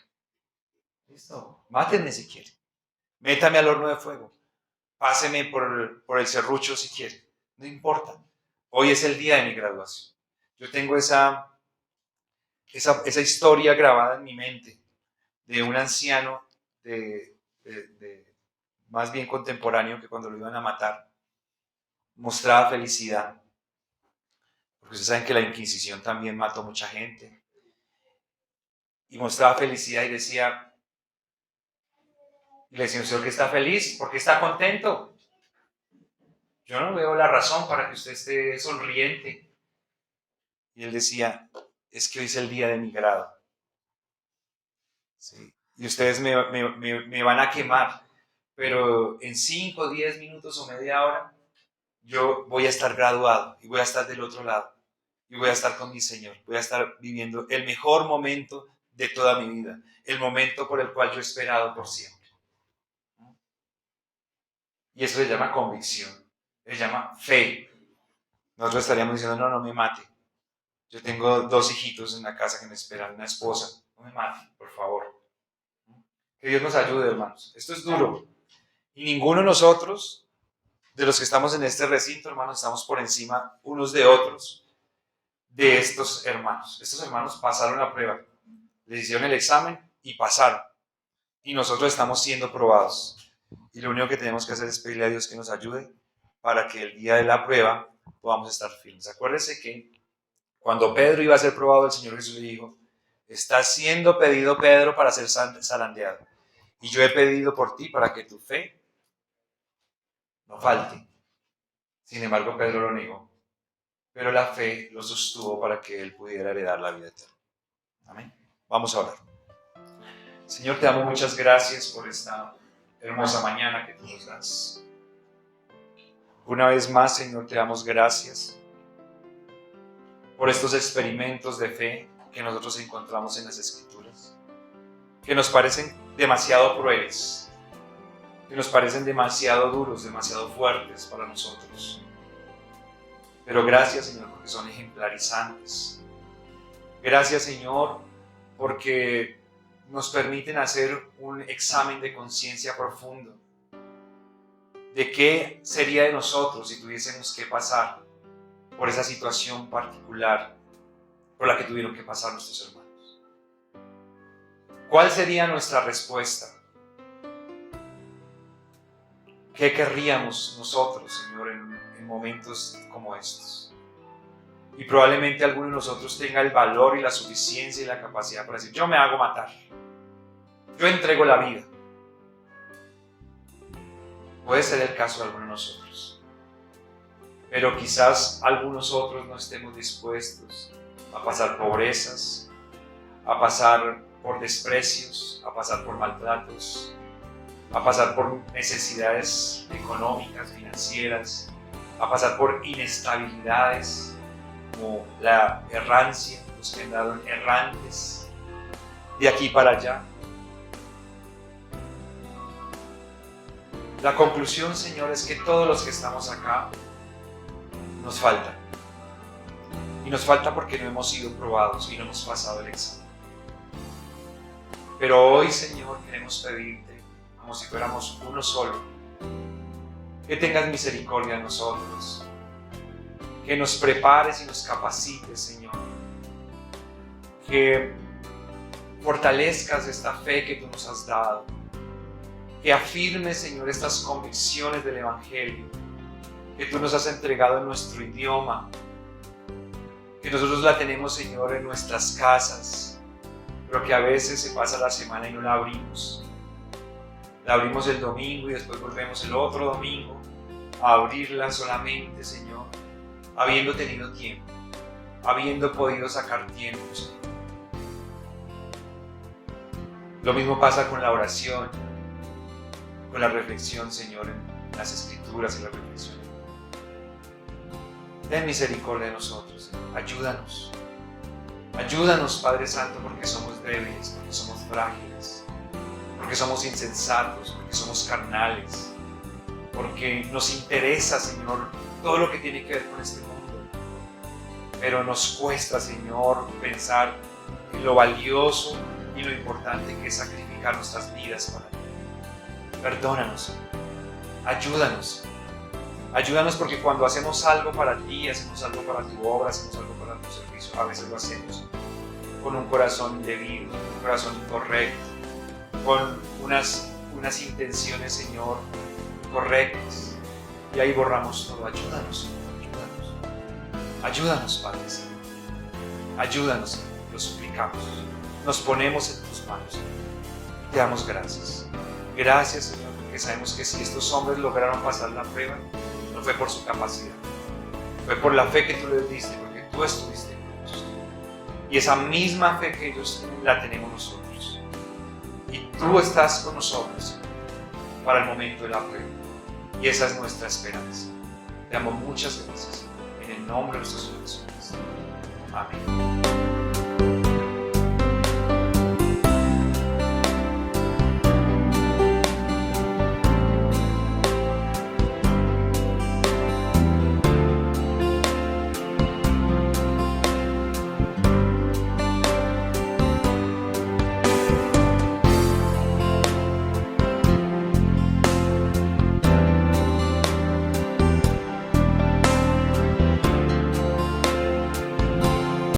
¿Listo? Mátenme si quieren. Métame al horno de fuego. Páseme por el serrucho si quiere. No importa. Hoy es el día de mi graduación. Yo tengo esa historia grabada en mi mente de un anciano más bien contemporáneo que cuando lo iban a matar mostraba felicidad. Porque ustedes saben que la Inquisición también mató mucha gente. Y mostraba felicidad y decía, le decía, ¿usted que está feliz? ¿Por qué está contento? Yo no veo la razón para que usted esté sonriente. Y él decía, es que hoy es el día de mi grado. ¿Sí? Y ustedes me van a quemar, pero en 5, 10 minutos o media hora, yo voy a estar graduado y voy a estar del otro lado. Y voy a estar con mi Señor. Voy a estar viviendo el mejor momento de toda mi vida. El momento por el cual yo he esperado por siempre. Y eso se llama convicción. Se llama fe. Nosotros estaríamos diciendo, no, no me mate. Yo tengo 2 hijitos en la casa que me esperan, una esposa. No me mate, por favor. Que Dios nos ayude, hermanos. Esto es duro. Y ninguno de nosotros, de los que estamos en este recinto, hermanos, estamos por encima unos de otros, de estos hermanos. Estos hermanos pasaron la prueba. Les hicieron el examen y pasaron. Y nosotros estamos siendo probados. Y lo único que tenemos que hacer es pedirle a Dios que nos ayude para que el día de la prueba podamos estar firmes. Acuérdense que cuando Pedro iba a ser probado, el Señor Jesús le dijo, está siendo pedido Pedro para ser zarandeado. Y yo he pedido por ti para que tu fe no falte. Sin embargo, Pedro lo negó. Pero la fe lo sostuvo para que él pudiera heredar la vida eterna. Amén. Vamos a orar. Señor, te damos muchas gracias por esta hermosa mañana que tú nos das. Una vez más, Señor, te damos gracias por estos experimentos de fe que nosotros encontramos en las Escrituras, que nos parecen demasiado crueles, que nos parecen demasiado duros, demasiado fuertes para nosotros. Pero gracias, Señor, porque son ejemplarizantes. Gracias, Señor, porque nos permiten hacer un examen de conciencia profundo de qué sería de nosotros si tuviésemos que pasar por esa situación particular por la que tuvieron que pasar nuestros hermanos. ¿Cuál sería nuestra respuesta? ¿Qué querríamos nosotros, Señor, en momentos como estos? Y probablemente alguno de nosotros tenga el valor y la suficiencia y la capacidad para decir, yo me hago matar, yo entrego la vida. Puede ser el caso de alguno de nosotros. Pero quizás algunos otros no estemos dispuestos a pasar pobrezas, a pasar por desprecios, a pasar por maltratos, a pasar por necesidades económicas, financieras, a pasar por inestabilidades como la errancia, los que andaron errantes de aquí para allá. La conclusión, Señor, es que todos los que estamos acá nos falta. Y nos falta porque no hemos sido probados y no hemos pasado el examen. Pero hoy, Señor, queremos pedirte, como si fuéramos uno solo, que tengas misericordia de nosotros, que nos prepares y nos capacites, Señor, que fortalezcas esta fe que tú nos has dado, que afirmes, Señor, estas convicciones del Evangelio que tú nos has entregado en nuestro idioma, que nosotros la tenemos, Señor, en nuestras casas, pero que a veces se pasa la semana y no la abrimos. La abrimos el domingo y después volvemos el otro domingo a abrirla solamente, Señor, habiendo tenido tiempo, habiendo podido sacar tiempo, Señor. Lo mismo pasa con la oración, con la reflexión, Señor, en las Escrituras y la reflexión. Ten misericordia de nosotros, Señor. Ayúdanos. Ayúdanos, Padre Santo, porque somos débiles, porque somos frágiles, porque somos insensatos, porque somos carnales, porque nos interesa, Señor, todo lo que tiene que ver con este mundo. Pero nos cuesta, Señor, pensar en lo valioso y lo importante que es sacrificar nuestras vidas para ti. Perdónanos, ayúdanos. Ayúdanos porque cuando hacemos algo para ti, hacemos algo para tu obra, hacemos algo para tu servicio, a veces lo hacemos con un corazón indebido, un corazón incorrecto, con unas intenciones, Señor, correctas. Y ahí borramos todo. Ayúdanos, ayúdanos. Ayúdanos, Padre Señor. Ayúdanos, Señor. Lo suplicamos. Nos ponemos en tus manos. Te damos gracias. Gracias, Señor, porque sabemos que si estos hombres lograron pasar la prueba, no fue por su capacidad. Fue por la fe que tú les diste, porque tú estuviste con ellos. Y esa misma fe que ellos la tenemos nosotros. Y tú estás con nosotros, Señor, para el momento de la prueba. Y esa es nuestra esperanza. Te damos muchas gracias. En el nombre de nuestro Señor Jesucristo. Amén.